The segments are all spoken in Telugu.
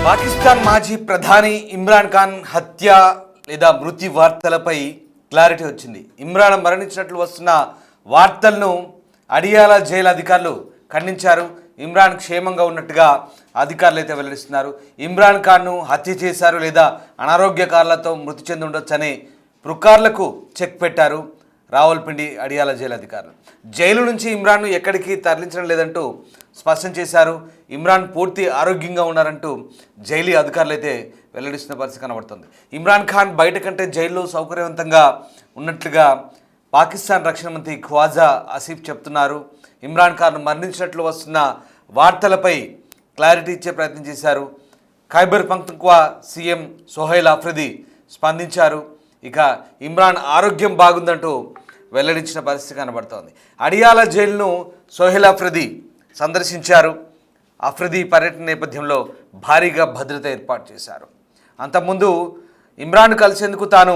పాకిస్తాన్ మాజీ ప్రధాని ఇమ్రాన్ ఖాన్ హత్య లేదా మృతి వార్తలపై క్లారిటీ వచ్చింది. ఇమ్రాన్ మరణించినట్లు వస్తున్న వార్తలను అడియాలా జైలు అధికారులు ఖండించారు. ఇమ్రాన్ క్షేమంగా ఉన్నట్టుగా అధికారులు అయితే వెల్లడిస్తున్నారు. ఇమ్రాన్ ఖాన్ను హత్య చేశారు లేదా అనారోగ్య కారణాలతో మృతి చెంది ఉండొచ్చని పుకార్లకు చెక్ పెట్టారు రావల్పిండి అడియాల జైలు అధికారులు. జైలు నుంచి ఇమ్రాన్ను ఎక్కడికి తరలించడం లేదంటూ స్పష్టం చేశారు. ఇమ్రాన్ పూర్తి ఆరోగ్యంగా ఉన్నారంటూ జైలు అధికారులు అయితే వెల్లడిస్తున్న పరిస్థితి కనబడుతుంది. ఇమ్రాన్ ఖాన్ బయట కంటే జైల్లో సౌకర్యవంతంగా ఉన్నట్లుగా పాకిస్తాన్ రక్షణ మంత్రి ఖ్వాజా ఆసిఫ్ చెప్తున్నారు. ఇమ్రాన్ ఖాన్ మరణించినట్లు వస్తున్న వార్తలపై క్లారిటీ ఇచ్చే ప్రయత్నం చేశారు. ఖైబర్ పఖ్తూన్ఖ్వా సీఎం సోహైల్ అఫ్రిది స్పందించారు. ఇక ఇమ్రాన్ ఆరోగ్యం బాగుందంటూ వెల్లడించిన పరిస్థితి కనబడుతోంది. అడియాల జైలును సోహైల్ అఫ్రిది సందర్శించారు. అఫ్రిది పర్యటన నేపథ్యంలో భారీగా భద్రత ఏర్పాటు చేశారు. అంతకుముందు ఇమ్రాన్ కలిసేందుకు తాను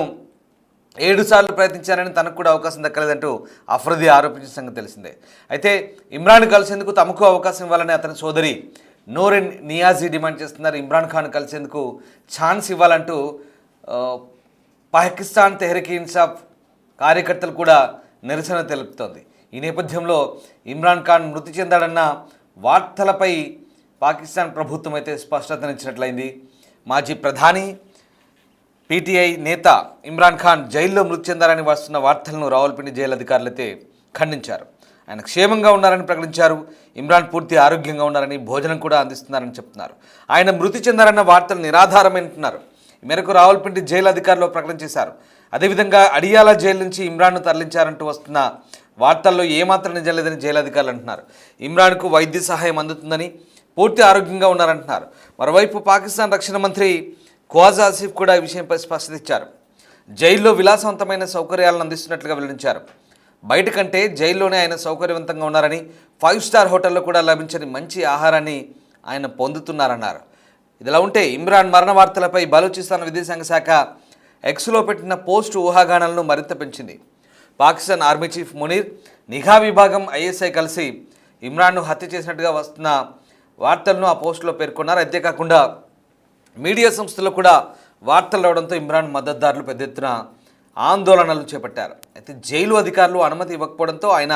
7 సార్లు ప్రయత్నించారని తనకు కూడా అవకాశం దక్కలేదంటూ అఫ్రిది ఆరోపించిన సంగతి తెలిసిందే. అయితే ఇమ్రాన్ కలిసేందుకు తమకు అవకాశం ఇవ్వాలని అతని సోదరి నూరిన్ నియాజీ డిమాండ్ చేస్తున్నారు. ఇమ్రాన్ ఖాన్ కలిసేందుకు ఛాన్స్ ఇవ్వాలంటూ పాకిస్తాన్ తెహ్రీక్ ఇన్సాఫ్ కార్యకర్తలు కూడా నిరసన తెలుపుతోంది. ఈ నేపథ్యంలో ఇమ్రాన్ ఖాన్ మృతి చెందాడన్న వార్తలపై పాకిస్తాన్ ప్రభుత్వం అయితే స్పష్టతనిచ్చినట్లయింది. మాజీ ప్రధాని పీటీఐ నేత ఇమ్రాన్ ఖాన్ జైల్లో మృతి చెందారని వస్తున్న వార్తలను రావల్పిండి జైలు అధికారులు అయితే ఖండించారు. ఆయన క్షేమంగా ఉన్నారని ప్రకటించారు. ఇమ్రాన్ పూర్తి ఆరోగ్యంగా ఉన్నారని, భోజనం కూడా అందిస్తున్నారని చెప్తున్నారు. ఆయన మృతి చెందారన్న వార్తలు నిరాధారమంటున్నారు. ఈ మేరకు రావల్పిండి జైలు అధికారులు ప్రకటన చేశారు. అదేవిధంగా అడియాలా జైలు నుంచి ఇమ్రాన్ను తరలించారంటూ వస్తున్న వార్తల్లో ఏమాత్రం నిజం లేదని జైలు అధికారులు అంటున్నారు. ఇమ్రాన్కు వైద్య సహాయం అందుతుందని, పూర్తి ఆరోగ్యంగా ఉన్నారంటున్నారు. మరోవైపు పాకిస్తాన్ రక్షణ మంత్రి ఖ్వాజా ఆసిఫ్ కూడా ఈ విషయంపై స్పష్టత ఇచ్చారు. జైల్లో విలాసవంతమైన సౌకర్యాలను అందిస్తున్నట్లుగా వెల్లడించారు. బయట కంటే జైల్లోనే ఆయన సౌకర్యవంతంగా ఉన్నారని, 5 స్టార్ హోటల్లో కూడా లభించని మంచి ఆహారాన్ని ఆయన పొందుతున్నారన్నారు. ఇదిలా ఉంటే ఇమ్రాన్ మరణ వార్తలపై బలూచిస్తాన్ విదేశాంగ శాఖ ఎక్స్లో పెట్టిన పోస్టు ఊహాగానాలను మరింత పెంచింది. పాకిస్తాన్ ఆర్మీ చీఫ్ మునీర్, నిఘా విభాగం ఐఎస్ఐ కలిసి ఇమ్రాన్ను హత్య చేసినట్టుగా వస్తున్న వార్తలను ఆ పోస్టులో పేర్కొన్నారు. అంతేకాకుండా మీడియా సంస్థలు కూడా వార్తలు రావడంతో ఇమ్రాన్ మద్దతుదారులు పెద్ద ఎత్తున ఆందోళనలు చేపట్టారు. అయితే జైలు అధికారులు అనుమతి ఇవ్వకపోవడంతో ఆయన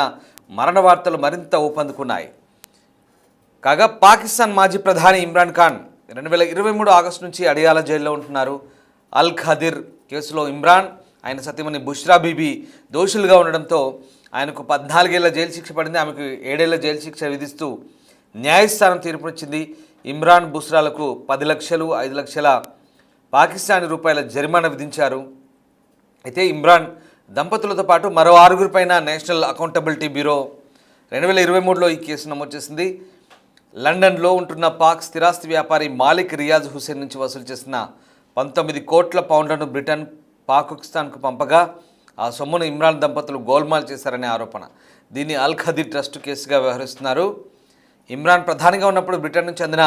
మరణ వార్తలు మరింత ఊపందుకున్నాయి. కాగా పాకిస్తాన్ మాజీ ప్రధాని ఇమ్రాన్ ఖాన్ 2023 ఆగస్టు నుంచి అడియాలా జైల్లో ఉంటున్నారు. అల్ ఖదీర్ కేసులో ఇమ్రాన్, ఆయన సతీమణి బుష్రా బీబీ దోషులుగా ఉండడంతో ఆయనకు 14 ఏళ్ల జైలు శిక్ష పడింది. ఆమెకు 7 ఏళ్ల జైలు శిక్ష విధిస్తూ న్యాయస్థానం తీర్పునిచ్చింది. ఇమ్రాన్, బుష్రాలకు 10 లక్షలు, 5 లక్షల పాకిస్తానీ రూపాయల జరిమానా విధించారు. అయితే ఇమ్రాన్ దంపతులతో పాటు మరో 6 పైన నేషనల్ అకౌంటబిలిటీ బ్యూరో 2023లో ఈ కేసు నమోదు చేసింది. లండన్లో ఉంటున్న పాక్ స్థిరాస్తి వ్యాపారి మాలిక్ రియాజ్ హుసేన్ నుంచి వసూలు చేసిన 19 కోట్ల పౌండ్లను బ్రిటన్, పాకిస్తాన్కు పంపగా ఆ సొమ్మును ఇమ్రాన్ దంపతులు గోల్మాల్ చేశారనే ఆరోపణ. దీన్ని అల్ ఖదీర్ ట్రస్ట్ కేసుగా వ్యవహరిస్తున్నారు. ఇమ్రాన్ ప్రధానిగా ఉన్నప్పుడు బ్రిటన్ నుంచి అందిన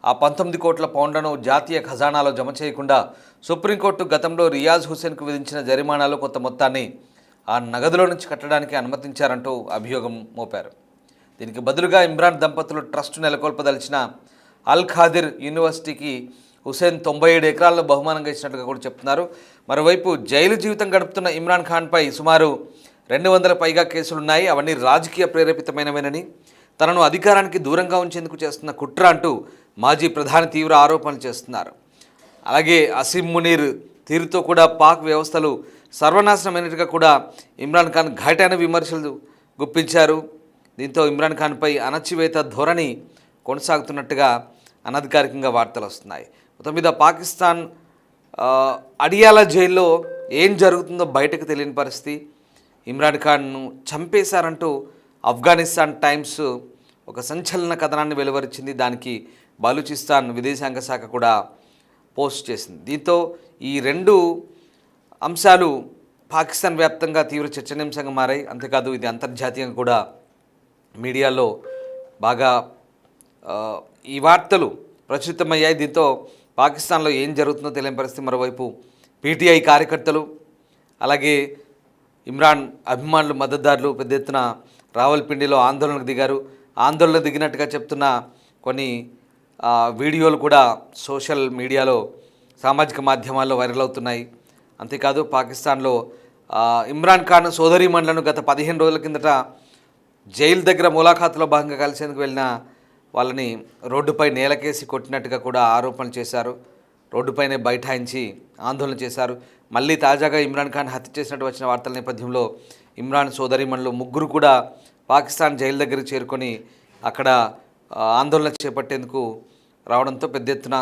ఆ 19 కోట్ల పౌండ్లను జాతీయ ఖజానాలో జమ చేయకుండా సుప్రీంకోర్టు గతంలో రియాజ్ హుసేన్కు విధించిన జరిమానాలో కొంత మొత్తాన్ని ఆ నగదులో నుంచి కట్టడానికి అనుమతించారంటూ అభియోగం మోపారు. దీనికి బదులుగా ఇమ్రాన్ దంపతులు ట్రస్ట్ నెలకొల్పదలిచిన అల్ ఖాదిర్ యూనివర్సిటీకి హుసేన్ 97 ఎకరాలను బహుమానంగా ఇచ్చినట్టుగా కూడా చెప్తున్నారు. మరోవైపు జైలు జీవితం గడుపుతున్న ఇమ్రాన్ ఖాన్పై సుమారు 200 పైగా కేసులున్నాయి. అవన్నీ రాజకీయ ప్రేరేపితమైనవేనని, తనను అధికారానికి దూరంగా ఉంచేందుకు చేస్తున్న కుట్ర అంటూ మాజీ ప్రధాని తీవ్ర ఆరోపణలు చేస్తున్నారు. అలాగే అసీం మునీర్ తీరుతో కూడా పాక్ వ్యవస్థలు సర్వనాశనమైనట్టుగా కూడా ఇమ్రాన్ ఖాన్ ఘాటైన విమర్శలు గుప్పించారు. దీంతో ఇమ్రాన్ ఖాన్పై అణచివేత ధోరణి కొనసాగుతున్నట్టుగా అనధికారికంగా వార్తలు వస్తున్నాయి. మొత్తం మీద పాకిస్తాన్ అడియాలా జైల్లో ఏం జరుగుతుందో బయటకు తెలియని పరిస్థితి. ఇమ్రాన్ ఖాన్ను చంపేశారంటూ ఆఫ్ఘనిస్తాన్ టైమ్స్ ఒక సంచలన కథనాన్ని వెలువరించింది. దానికి బలూచిస్తాన్ విదేశాంగ శాఖ కూడా పోస్ట్ చేసింది. దీంతో ఈ 2 అంశాలు పాకిస్తాన్ వ్యాప్తంగా తీవ్ర చర్చనీయాంశంగా మారాయి. అంతేకాదు ఇది అంతర్జాతీయంగా కూడా మీడియాలో బాగా ఈ వార్తలు ప్రచురితమయ్యాయి. దీంతో పాకిస్తాన్లో ఏం జరుగుతుందో తెలియని పరిస్థితి. మరోవైపు పీటీఐ కార్యకర్తలు, అలాగే ఇమ్రాన్ అభిమానులు, మద్దతుదారులు పెద్ద ఎత్తున రావల్పిండిలో ఆందోళనకు దిగారు. ఆందోళనకు దిగినట్టుగా చెప్తున్న కొన్ని వీడియోలు కూడా సోషల్ మీడియాలో సామాజిక మాధ్యమాల్లో వైరల్ అవుతున్నాయి. అంతేకాదు పాకిస్తాన్లో ఇమ్రాన్ ఖాన్ సోదరీమణులను గత 15 రోజుల కిందట జైలు దగ్గర ములాఖాతులో భాగంగా కలిసేందుకు వెళ్ళిన వాళ్ళని రోడ్డుపై నేలకేసి కొట్టినట్టుగా కూడా ఆరోపణలు చేశారు. రోడ్డుపైనే బైఠాయించి ఆందోళన చేశారు. మళ్ళీ తాజాగా ఇమ్రాన్ ఖాన్ హత్య చేసినట్టు వచ్చిన వార్తల నేపథ్యంలో ఇమ్రాన్ సోదరీమణులు 3 కూడా పాకిస్తాన్ జైలు దగ్గరికి చేరుకొని అక్కడ ఆందోళన చేపట్టేందుకు రావడంతో పెద్ద ఎత్తున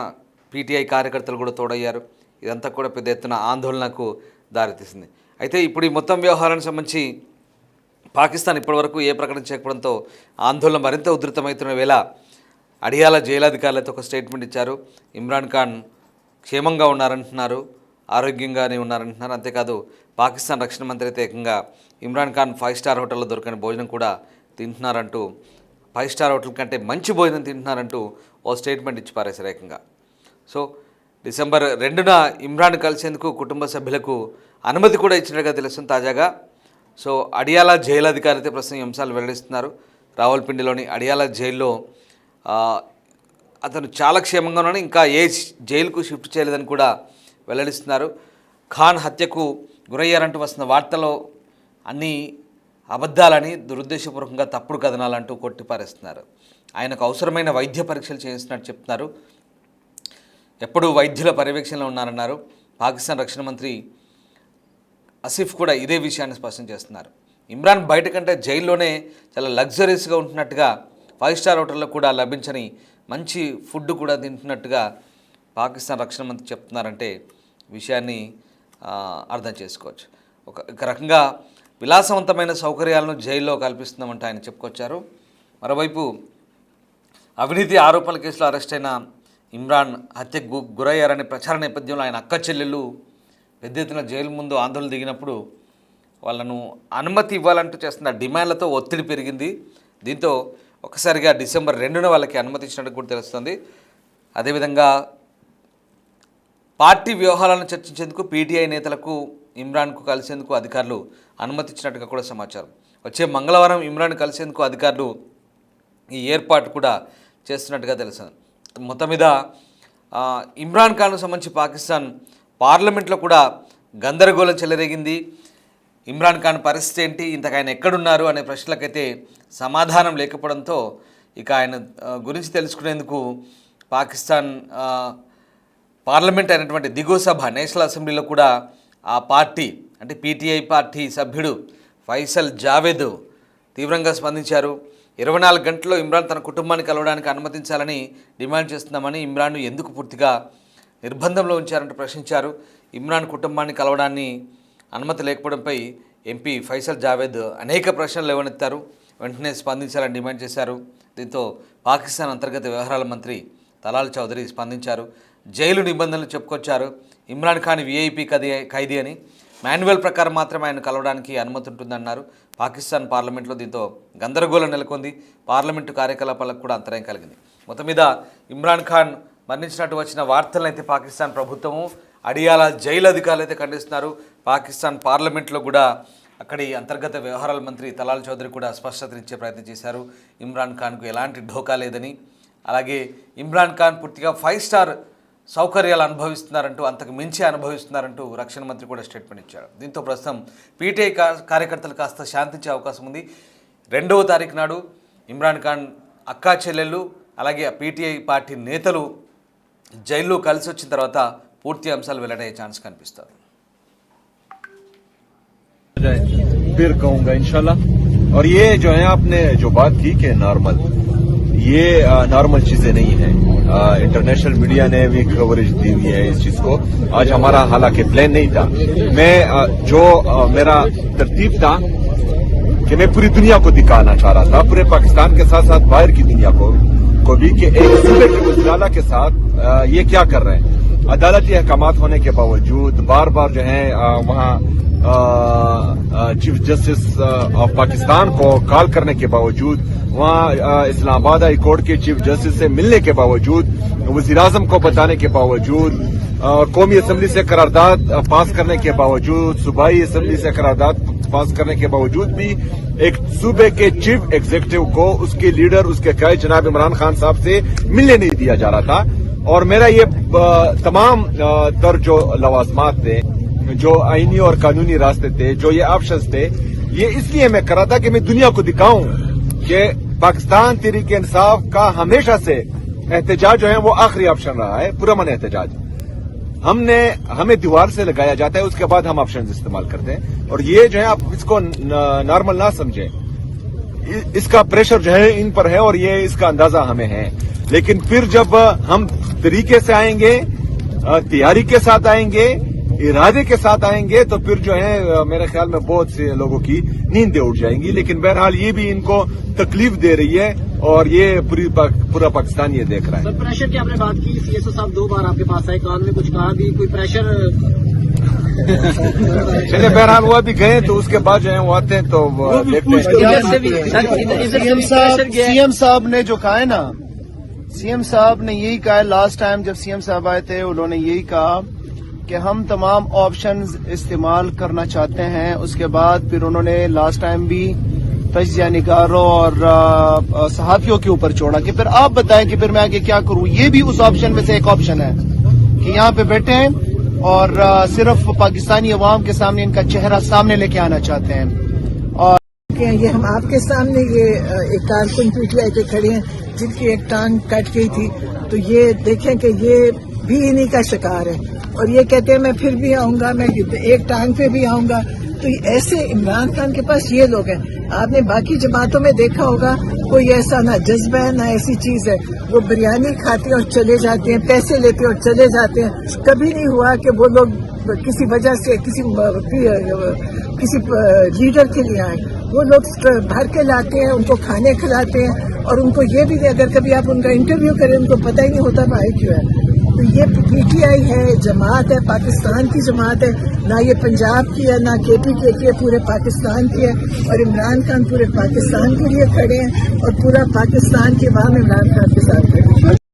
పీటీఐ కార్యకర్తలు కూడా తోడయ్యారు. ఇదంతా కూడా పెద్ద ఎత్తున ఆందోళనకు దారితీసింది. అయితే ఇప్పుడు ఈ మొత్తం వ్యవహారానికి సంబంధించి పాకిస్తాన్ ఇప్పటివరకు ఏ ప్రకటన చేయకపోవడంతో ఆందోళన మరింత ఉధృతమవుతున్న వేళ అడియాల జైలాధికారులతో ఒక స్టేట్మెంట్ ఇచ్చారు. ఇమ్రాన్ ఖాన్ క్షేమంగా ఉన్నారంటున్నారు, ఆరోగ్యంగానే ఉన్నారంటున్నారు. అంతేకాదు పాకిస్తాన్ రక్షణ మంత్రి అయితే ఏకంగా ఇమ్రాన్ ఖాన్ 5 స్టార్ హోటల్లో దొరకని భోజనం కూడా తింటున్నారంటూ, 5 స్టార్ హోటల్ కంటే మంచి భోజనం తింటున్నారంటూ ఓ స్టేట్మెంట్ ఇచ్చి పారేశారు ఏకంగా. సో డిసెంబర్ 2న ఇమ్రాన్ కలిసేందుకు కుటుంబ సభ్యులకు అనుమతి కూడా ఇచ్చినట్టుగా తెలుస్తుంది తాజాగా. సో అడియాల జైలు అధికారి అయితే ప్రస్తుతం ఈ అంశాలు వెల్లడిస్తున్నారు. రావల్పిండిలోని అడియాల జైల్లో అతను చాలా క్షేమంగా ఉన్నాడు, ఇంకా ఏ జైలుకు షిఫ్ట్ చేయలేదని కూడా వెల్లడిస్తున్నారు. ఖాన్ హత్యకు గురయ్యారంటూ వస్తున్న వార్తలో అన్నీ అబద్ధాలని, దురుద్దేశపూర్వకంగా తప్పుడు కథనాలంటూ కొట్టిపారేస్తున్నారు. ఆయనకు అవసరమైన వైద్య పరీక్షలు చేస్తున్నట్టు చెప్తున్నారు. ఎప్పుడూ వైద్యుల పర్యవేక్షణలో ఉన్నారన్నారు. పాకిస్తాన్ రక్షణ మంత్రి ఆసిఫ్ కూడా ఇదే విషయాన్ని స్పష్టం చేస్తున్నారు. ఇమ్రాన్ బయట కంటే జైల్లోనే చాలా లగ్జరీస్గా ఉంటున్నట్టుగా, 5 స్టార్ హోటల్లో కూడా లభించని మంచి ఫుడ్ కూడా తింటున్నట్టుగా పాకిస్తాన్ రక్షణ మంత్రి చెప్తున్నారంటే విషయాన్ని అర్థం చేసుకోవచ్చు. ఒక రకంగా విలాసవంతమైన సౌకర్యాలను జైల్లో కల్పిస్తున్నామంటే ఆయన చెప్పుకొచ్చారు. మరోవైపు అవినీతి ఆరోపణల కేసులో అరెస్ట్ అయిన ఇమ్రాన్ హత్యకు గురయ్యారనే ప్రచార నేపథ్యంలో ఆయన అక్క చెల్లెళ్ళు పెద్ద ఎత్తున జైలు ముందు ఆందోళన దిగినప్పుడు వాళ్ళను అనుమతి ఇవ్వాలంటూ చేస్తున్న డిమాండ్లతో ఒత్తిడి పెరిగింది. దీంతో ఒకసారిగా డిసెంబర్ 2న వాళ్ళకి అనుమతి ఇచ్చినట్టు కూడా తెలుస్తుంది. అదేవిధంగా పార్టీ వ్యవహారాలను చర్చించేందుకు పీటీఐ నేతలకు ఇమ్రాన్కు కలిసేందుకు అధికారులు అనుమతి ఇచ్చినట్టుగా కూడా సమాచారం. వచ్చే మంగళవారం ఇమ్రాన్ కలిసేందుకు అధికారులు ఈ ఏర్పాటు కూడా చేస్తున్నట్టుగా తెలుస్తుంది. మొత్తం మీద ఇమ్రాన్ ఖాన్కు సంబంధించి పాకిస్తాన్ పార్లమెంట్లో కూడా గందరగోళం చెలరేగింది. ఇమ్రాన్ ఖాన్ పరిస్థితి ఏంటి, ఇంతకు ఆయన ఎక్కడున్నారు అనే ప్రశ్నలకైతే సమాధానం లేకపోవడంతో ఇక ఆయన గురించి తెలుసుకునేందుకు పాకిస్తాన్ పార్లమెంట్ అయినటువంటి దిగువ సభ నేషనల్ అసెంబ్లీలో కూడా ఆ పార్టీ అంటే పీటీఐ పార్టీ సభ్యుడు ఫైసల్ జావేద్ తీవ్రంగా స్పందించారు. 24 గంటల్లో ఇమ్రాన్ తన కుటుంబాన్ని కలవడానికి అనుమతించాలని డిమాండ్ చేస్తున్నామని, ఇమ్రాన్ను ఎందుకు పూర్తిగా నిర్బంధంలో ఉంచారంటూ ప్రశ్నించారు. ఇమ్రాన్ కుటుంబాన్ని కలవడాన్ని అనుమతి లేకపోవడంపై ఎంపీ ఫైసల్ జావేద్ అనేక ప్రశ్నలు లేవనెత్తారు. వెంటనే స్పందించాలని డిమాండ్ చేశారు. దీంతో పాకిస్తాన్ అంతర్గత వ్యవహారాల మంత్రి తలాల్ చౌదరి స్పందించారు. జైలు నిబంధనలు చెప్పుకొచ్చారు. ఇమ్రాన్ ఖాన్ వీఐపీ ఖైదీ అని, మాన్యువల్ ప్రకారం మాత్రమే ఆయన కలవడానికి అనుమతి ఉంటుందన్నారు. పాకిస్తాన్ పార్లమెంట్లో దీంతో గందరగోళం నెలకొంది. పార్లమెంటు కార్యకలాపాలకు కూడా అంతరాయం కలిగింది. మొత్తం మీద ఇమ్రాన్ ఖాన్ మరణించినట్టు వచ్చిన వార్తలను అయితే పాకిస్తాన్ ప్రభుత్వము, అడియాల జైలు అధికారులు అయితే ఖండిస్తున్నారు. పాకిస్తాన్ పార్లమెంట్లో కూడా అక్కడి అంతర్గత వ్యవహారాల మంత్రి తలాల్ చౌదరి కూడా స్పష్టతనిచ్చే ప్రయత్నం చేశారు. ఇమ్రాన్ ఖాన్కు ఎలాంటి ఢోకా లేదని, అలాగే ఇమ్రాన్ ఖాన్ పూర్తిగా 5 స్టార్ సౌకర్యాలు అనుభవిస్తున్నారంటూ, అంతకు మించి అనుభవిస్తున్నారంటూ రక్షణ మంత్రి కూడా స్టేట్మెంట్ ఇచ్చారు. దీంతో ప్రస్తుతం పీటీఐ కార్యకర్తలు కాస్త శాంతించే అవకాశం ఉంది. 2వ తారీఖు నాడు ఇమ్రాన్ ఖాన్ అక్కా చెల్లెళ్ళు అలాగే పీటీఐ పార్టీ నేతలు జైల్లో కలిసి వచ్చిన తర్వాత పూర్తి అంశాలు వెల్లడయ్యే ఛాన్స్ కనిపిస్తారు. फिर कहूंगा इंशाल्लाह। और ये जो है आपने जो बात की कि नॉर्मल, ये नॉर्मल चीजें नहीं है। इंटरनेशनल मीडिया ने भी कवरेज दी हुई है इस चीज को। आज हमारा हालांकि प्लान नहीं था। मैं जो मेरा तरतीब था कि मैं पूरी दुनिया को दिखाना चाह रहा था, पूरे पाकिस्तान के साथ साथ बाहर की दुनिया को भी, कि एक सूबे के उजाला के साथ ये क्या कर रहे हैं। अदालती अहकामात होने के बावजूद बार बार जो है वहाँ चीफ जस्टिस ऑफ पाकिस्तान को कॉल करने के बावजूद, वहाँ इस्लामाबाद हाई कोर्ट के चीफ जस्टिस से मिलने के बावजूद, वज़ीर-ए-आज़म को बताने के बावजूद, और कौमी असम्बली से करारदाद पास करने के बावजूद, सूबाई असम्बली से करारदाद पास करने के बावजूद भी एक सूबे के चीफ एग्जीक्यूटिव को उसके लीडर उसके कई जनाब इमरान खान साहब से मिलने नहीं दिया जा रहा था। और मेरा ये तमाम तर जो लवाजमात थे, जो आईनी और कानूनी रास्ते थे, जो ये ऑप्शंस थे, ये इसलिए मैं कर रहा था कि मैं दुनिया को दिखाऊं कि पाकिस्तान तहरीक इंसाफ का हमेशा से एहतजाज जो है वो आखिरी ऑप्शन रहा है, पुरअमन एहतजाज। हमें दीवार से लगाया जाता है, उसके बाद हम ऑप्शन इस्तेमाल करते हैं। और ये जो है आप इसको नॉर्मल ना समझें, इसका प्रेशर जो है इन पर है और ये इसका अंदाजा हमें है। लेकिन फिर जब हम तरीके से आएंगे, तैयारी के साथ आएंगे, इरादे के साथ आएंगे, तो फिर जो है मेरे ख्याल में बहुत से लोगों की नींदें उठ जाएंगी। लेकिन बहरहाल ये भी इनको तकलीफ दे रही है और ये पूरा पाकिस्तान ये देख रहा है। सर, प्रेशर की आपने बात की, सीएसओ साहब 2 बार आपके पास आए, कान में कुछ कहा भी, कोई प्रेशर? चलिए, बहरहाल वो अभी गए तो उसके बाद जो है वो आते हैं तो देखते हैं। सीएम साहब ने जो कहा है ना, सीएम साहब ने यही कहा है, लास्ट टाइम जब सीएम साहब आए थे उन्होंने यही कहा कि हम तमाम ऑप्शंस इस्तेमाल करना चाहते हैं। उसके बाद फिर उन्होंने लास्ट टाइम भी तजिया निगारों और सहाफियों के ऊपर छोड़ा कि फिर आप बताएं कि फिर मैं आगे क्या करूं। ये भी उस ऑप्शन में से एक ऑप्शन है कि यहाँ पे बैठे हैं और सिर्फ पाकिस्तानी अवाम के सामने इनका चेहरा सामने लेके आना चाहते हैं। और ये हम आपके सामने ये एक कारकुन पीटीआई के खड़े हैं जिनकी एक टांग कट गई थी, तो ये देखें कि ये भी इन्हीं का शिकार है। और ये कहते हैं मैं फिर भी आऊंगा, मैं एक टांग पे भी आऊंगा। तो ऐसे इमरान खान के पास ये लोग हैं। आपने बाकी जमातों में देखा होगा, कोई ऐसा ना जज्बा है ना ऐसी चीज है। वो बिरयानी खाते हैं और चले जाते हैं, पैसे लेते हैं और चले जाते हैं। कभी नहीं हुआ कि वो लोग किसी वजह से किसी लीडर के लिए आए। वो लोग भर के लाते हैं, उनको खाने खिलाते हैं और उनको ये भी, अगर कभी आप उनका इंटरव्यू करें उनको पता ही नहीं होता भाई क्यों है। तो ये पीटीआई है, जमात है, पाकिस्तान की जमात है, ना ये पंजाब की है ना केपी की है, पूरे पाकिस्तान की है। और इमरान खान पूरे पाकिस्तान के लिए खड़े हैं और पूरा पाकिस्तान की अवाम इमरान खान के साथ खड़े हैं।